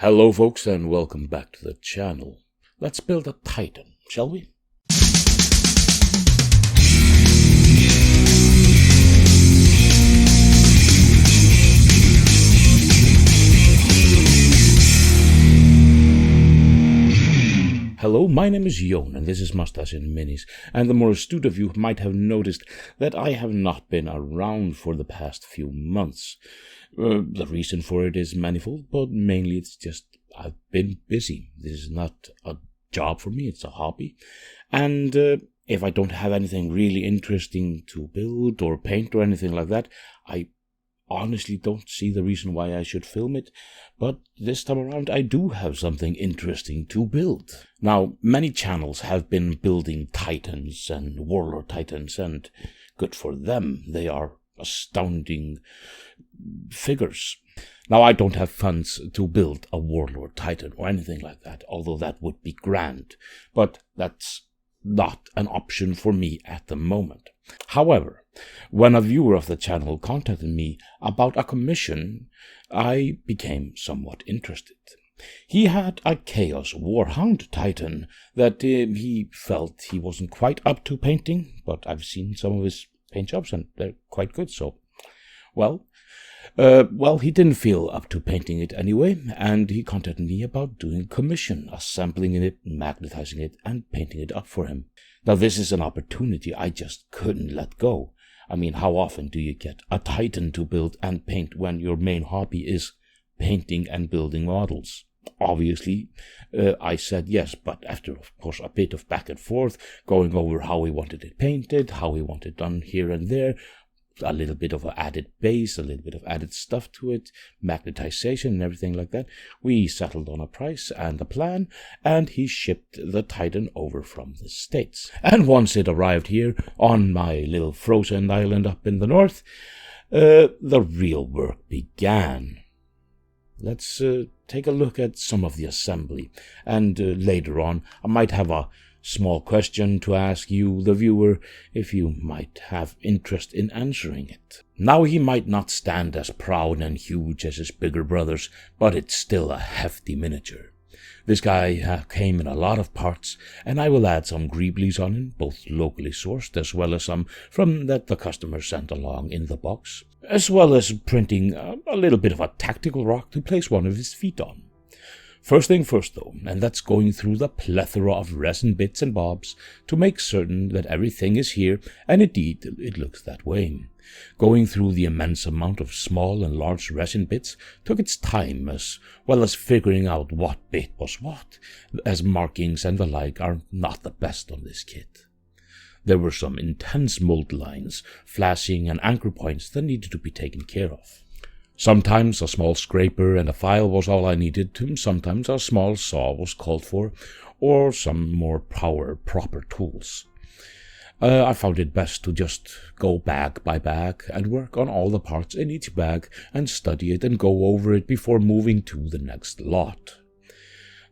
Hello folks and welcome back to the channel. Let's build a Titan, shall we? Hello, my name is Jon and this is Mustache in Minis, and the more astute of you might have noticed that I have not been around for the past few months. The reason for it is manifold, but mainly it's just I've been busy. This is not a job for me, it's a hobby. And if I don't have anything really interesting to build or paint or anything like that, I honestly don't see the reason why I should film it. But this time around I do have something interesting to build. Now, many channels have been building Titans and Warlord Titans, and good for them. They are astounding figures. Now, I don't have funds to build a Warlord Titan or anything like that, although that would be grand, but that's not an option for me at the moment. However, when a viewer of the channel contacted me about a commission, I became somewhat interested. He had a Chaos Warhound Titan that he felt he wasn't quite up to painting, but I've seen some of his paint jobs and they're quite good, so well, he didn't feel up to painting it anyway, and he contacted me about doing a commission, assembling it, magnetizing it, and painting it up for him. Now, this is an opportunity I just couldn't let go. I mean, how often do you get a Titan to build and paint when your main hobby is painting and building models? Obviously, I said yes, but after, of course, a bit of back and forth, going over how we wanted it painted, how we wanted it done here and there, a little bit of an added base, a little bit of added stuff to it, magnetization and everything like that, we settled on a price and a plan, and he shipped the Titan over from the States. And once it arrived here on my little frozen island up in the north, the real work began. Let's take a look at some of the assembly, and later on I might have a small question to ask you, the viewer, if you might have interest in answering it. Now, he might not stand as proud and huge as his bigger brothers, but it's still a hefty miniature. This guy came in a lot of parts, and I will add some greeblies on him, both locally sourced as well as some from that the customer sent along in the box, as well as printing a little bit of a tactical rock to place one of his feet on. First thing first though, and that's going through the plethora of resin bits and bobs to make certain that everything is here, and indeed it looks that way. Going through the immense amount of small and large resin bits took its time, as well as figuring out what bit was what, as markings and the like are not the best on this kit. There were some intense mold lines, flashing and anchor points that needed to be taken care of. Sometimes a small scraper and a file was all I needed, sometimes a small saw was called for, or some more proper tools. I found it best to just go bag by bag and work on all the parts in each bag and study it and go over it before moving to the next lot.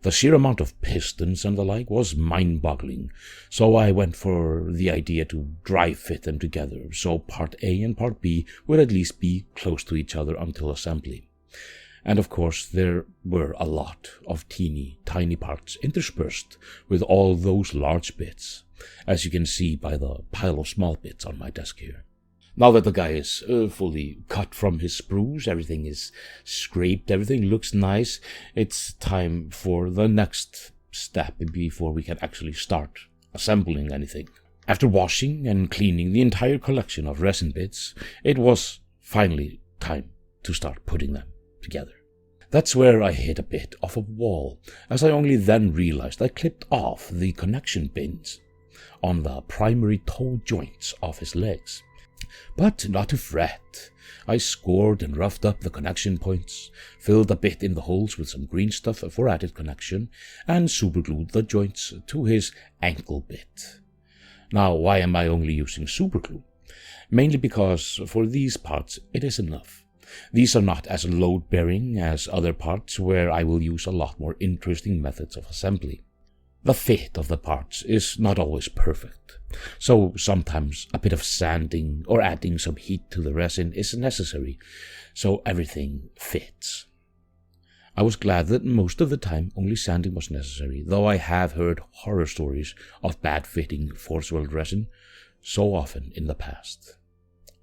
The sheer amount of pistons and the like was mind-boggling, so I went for the idea to dry fit them together, so part A and part B would at least be close to each other until assembly. And of course there were a lot of teeny tiny parts interspersed with all those large bits, as you can see by the pile of small bits on my desk here. Now that the guy is fully cut from his sprues, everything is scraped, everything looks nice, it's time for the next step before we can actually start assembling anything. After washing and cleaning the entire collection of resin bits, it was finally time to start putting them together. That's where I hit a bit of a wall, as I only then realized I clipped off the connection pins on the primary toe joints of his legs. But not to fret. I scored and roughed up the connection points, filled a bit in the holes with some green stuff for added connection, and superglued the joints to his ankle bit. Now, why am I only using superglue? Mainly because for these parts it is enough. These are not as load-bearing as other parts where I will use a lot more interesting methods of assembly. The fit of the parts is not always perfect, so sometimes a bit of sanding or adding some heat to the resin is necessary, so everything fits. I was glad that most of the time only sanding was necessary, though I have heard horror stories of bad fitting force weld resin so often in the past.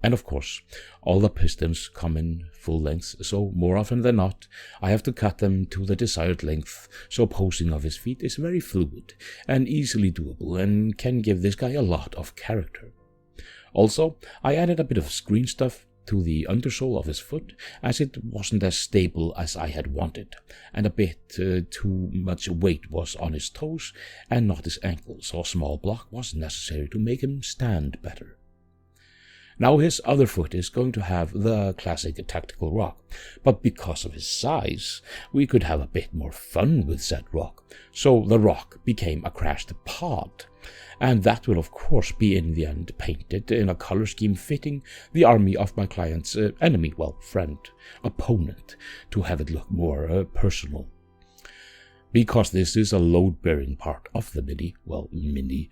And of course, all the pistons come in full length, so more often than not, I have to cut them to the desired length, so posing of his feet is very fluid and easily doable and can give this guy a lot of character. Also, I added a bit of screen stuff to the undersole of his foot, as it wasn't as stable as I had wanted, and a bit too much weight was on his toes and not his ankles, so a small block was necessary to make him stand better. Now his other foot is going to have the classic tactical rock, but because of his size, we could have a bit more fun with said rock, so the rock became a crashed pod, and that will of course be in the end painted in a color scheme fitting the army of my client's enemy, friend, opponent, to have it look more personal. Because this is a load-bearing part of the mini,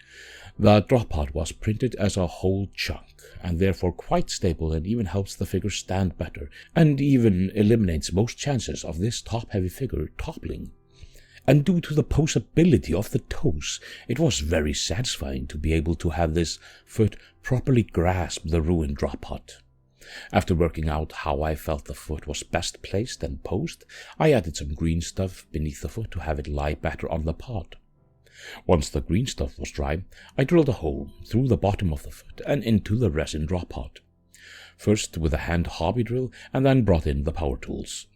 the drop pod was printed as a whole chunk, and therefore quite stable and even helps the figure stand better, and even eliminates most chances of this top-heavy figure toppling. And due to the posability of the toes, it was very satisfying to be able to have this foot properly grasp the ruined drop pod. After working out how I felt the foot was best placed and posed, I added some green stuff beneath the foot to have it lie better on the pod. Once the green stuff was dry, I drilled a hole through the bottom of the foot and into the resin drop pod. First with a hand hobby drill, and then brought in the power tools.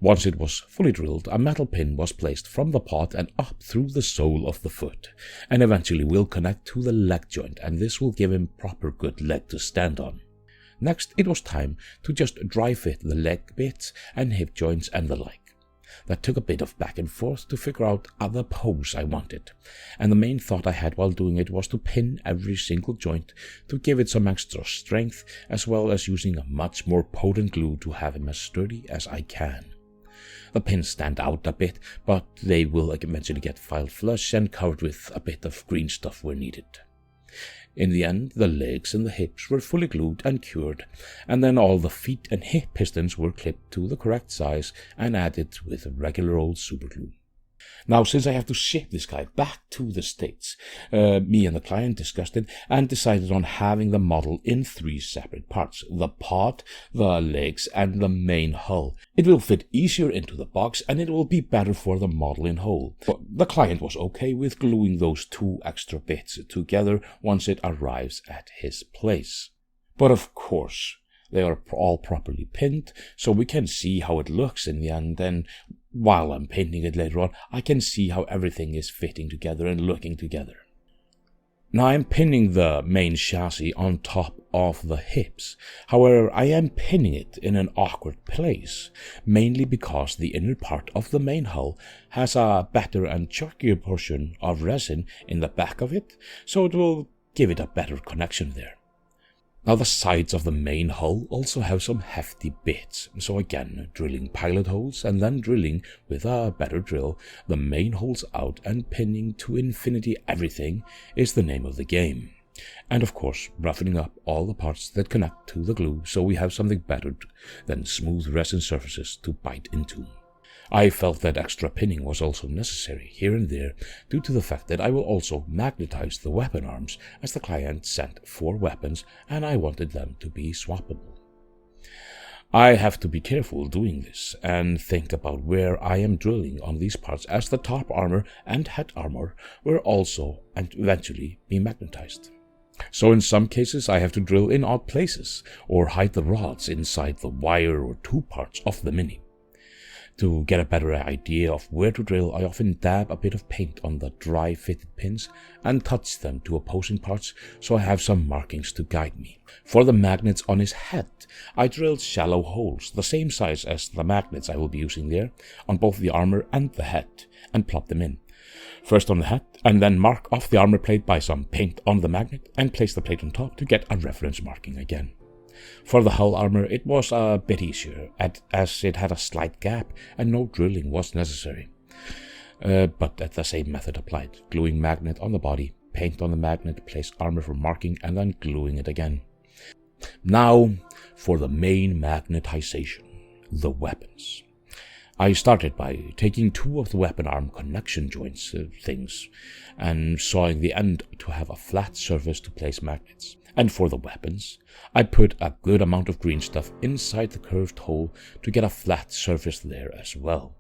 Once it was fully drilled, a metal pin was placed from the pod and up through the sole of the foot, and eventually will connect to the leg joint, and this will give him proper good leg to stand on. Next, it was time to just dry fit the leg bits and hip joints and the like. That took a bit of back and forth to figure out other pose I wanted, and the main thought I had while doing it was to pin every single joint to give it some extra strength, as well as using a much more potent glue to have him as sturdy as I can. The pins stand out a bit, but they will eventually get filed flush and covered with a bit of green stuff where needed. In the end, the legs and the hips were fully glued and cured, and then all the feet and hip pistons were clipped to the correct size and added with regular old superglue. Now, since I have to ship this guy back to the States, me and the client discussed it and decided on having the model in 3 separate parts: the pod, the legs, and the main hull. It will fit easier into the box, and it will be better for the model in whole. But the client was okay with gluing those 2 extra bits together once it arrives at his place. But of course, they are all properly pinned, so we can see how it looks in the end, and while I'm painting it later on, I can see how everything is fitting together and looking together. Now I'm pinning the main chassis on top of the hips. However, I am pinning it in an awkward place, mainly because the inner part of the main hull has a better and chunkier portion of resin in the back of it, so it will give it a better connection there. Now the sides of the main hull also have some hefty bits, so again drilling pilot holes and then drilling with a better drill the main holes out and pinning to infinity everything is the name of the game. And of course roughening up all the parts that connect to the glue so we have something better than smooth resin surfaces to bite into. I felt that extra pinning was also necessary here and there due to the fact that I will also magnetize the weapon arms, as the client sent 4 weapons and I wanted them to be swappable. I have to be careful doing this and think about where I am drilling on these parts, as the top armor and head armor will also and eventually be magnetized. So in some cases I have to drill in odd places or hide the rods inside the wire or 2 parts of the mini. To get a better idea of where to drill, I often dab a bit of paint on the dry fitted pins and touch them to opposing parts so I have some markings to guide me. For the magnets on his head, I drilled shallow holes, the same size as the magnets I will be using there, on both the armor and the head, and plop them in. First on the head, and then mark off the armor plate by some paint on the magnet and place the plate on top to get a reference marking again. For the hull armor it was a bit easier, as it had a slight gap and no drilling was necessary. But the same method applied: gluing magnet on the body, paint on the magnet, place armor for marking, and then gluing it again. Now for the main magnetization, the weapons. I started by taking two of the weapon arm connection joints things and sawing the end to have a flat surface to place magnets. And for the weapons, I put a good amount of green stuff inside the curved hole to get a flat surface there as well.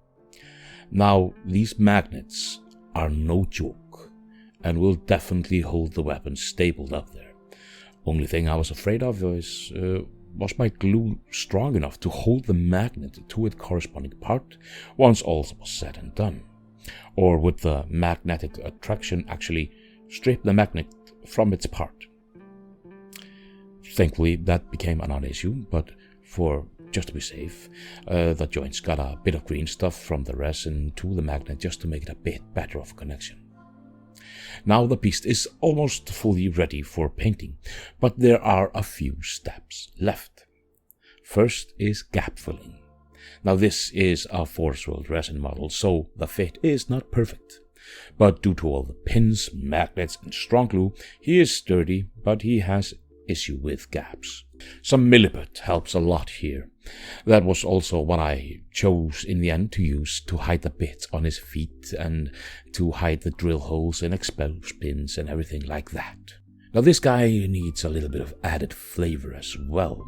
Now, these magnets are no joke and will definitely hold the weapon stapled up there. Only thing I was afraid of was my glue strong enough to hold the magnet to its corresponding part once all was said and done? Or would the magnetic attraction actually strip the magnet from its part? Thankfully, that became a non-issue, but just to be safe, the joints got a bit of green stuff from the resin to the magnet just to make it a bit better of a connection. Now the beast is almost fully ready for painting, but there are a few steps left. First is gap filling. Now this is a Force World resin model, so the fit is not perfect. But due to all the pins, magnets and strong glue, he is sturdy, but he has issue with gaps. Some milliput helps a lot here. That was also what I chose in the end to use to hide the bits on his feet and to hide the drill holes and exposed pins and everything like that. Now this guy needs a little bit of added flavor as well.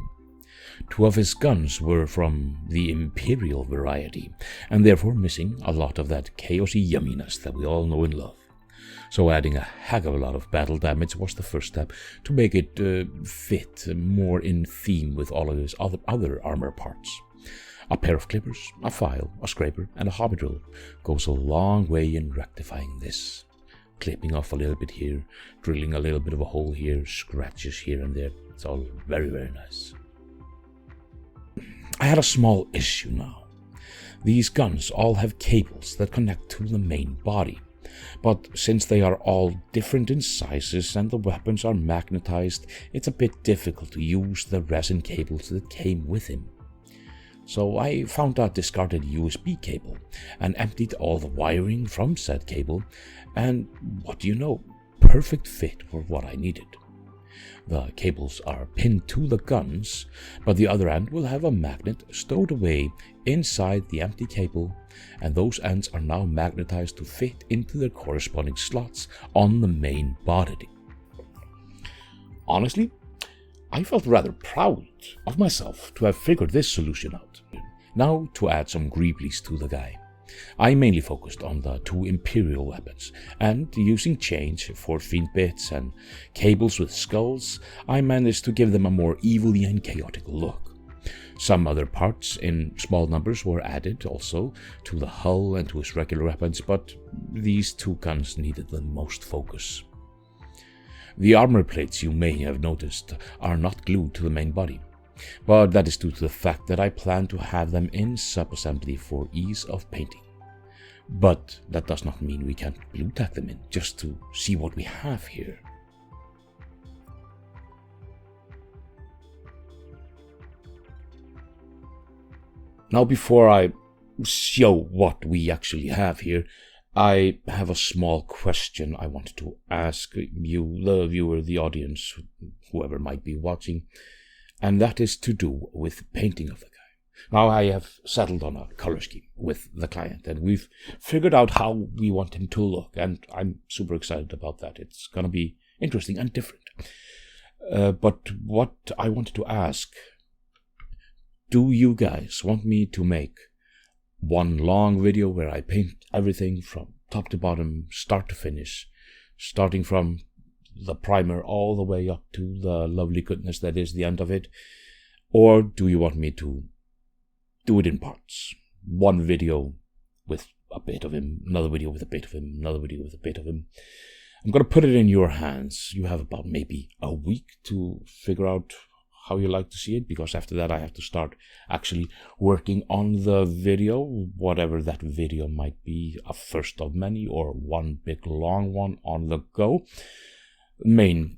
Two of his guns were from the Imperial variety and therefore missing a lot of that chaosy yumminess that we all know and love. So adding a heck of a lot of battle damage was the first step to make it fit more in theme with all of his other armor parts. A pair of clippers, a file, a scraper and a hobby drill goes a long way in rectifying this. Clipping off a little bit here, drilling a little bit of a hole here, scratches here and there. It's all very, very nice. I had a small issue now. These guns all have cables that connect to the main body. But since they are all different in sizes and the weapons are magnetized, it's a bit difficult to use the resin cables that came with him. So I found a discarded USB cable and emptied all the wiring from said cable, and what do you know, perfect fit for what I needed. The cables are pinned to the guns, but the other end will have a magnet stowed away inside the empty cable, and those ends are now magnetized to fit into their corresponding slots on the main body. Honestly, I felt rather proud of myself to have figured this solution out. Now to add some greeblies to the guy. I mainly focused on the two Imperial weapons, and using chains for fiend bits and cables with skulls, I managed to give them a more evilly and chaotic look. Some other parts in small numbers were added also to the hull and to his regular weapons, but these two guns needed the most focus. The armor plates you may have noticed are not glued to the main body, but that is due to the fact that I plan to have them in sub-assembly for ease of painting. But that does not mean we can't glue tack them in, just to see what we have here. Now before I show what we actually have here, I have a small question I wanted to ask you, the viewer, the audience, whoever might be watching, and that is to do with painting of the guy. Now I have settled on a color scheme with the client, and we've figured out how we want him to look, and I'm super excited about that. It's going to be interesting and different. But what I wanted to ask, do you guys want me to make one long video where I paint everything from top to bottom, start to finish, starting from the primer all the way up to the lovely goodness that is the end of it? Or do you want me to do it in parts? One video with a bit of him, another video with a bit of him, another video with a bit of him. I'm going to put it in your hands. You have about maybe a week to figure out how you like to see it, because after that I have to start actually working on the video, whatever that video might be, a first of many or one big long one on the go. Main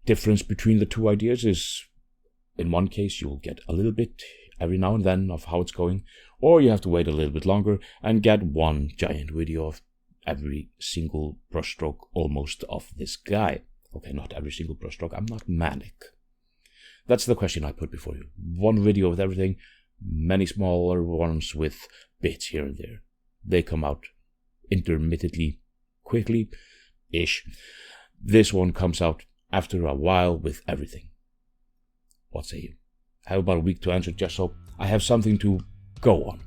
difference between the two ideas is, in one case you'll get a little bit every now and then of how it's going, or you have to wait a little bit longer and get one giant video of every single brushstroke almost of this guy. Okay, not every single brushstroke, I'm not manic. That's the question I put before you. One video with everything, many smaller ones with bits here and there. They come out intermittently, quickly-ish. This one comes out after a while with everything. What say you? Have about a week to answer just so I have something to go on.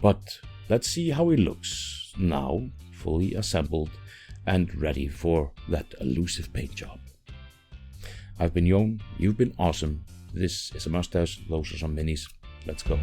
But let's see how it looks now, fully assembled and ready for that elusive paint job. I've been Jon, you've been awesome. This is a mustache, those are some minis. Let's go.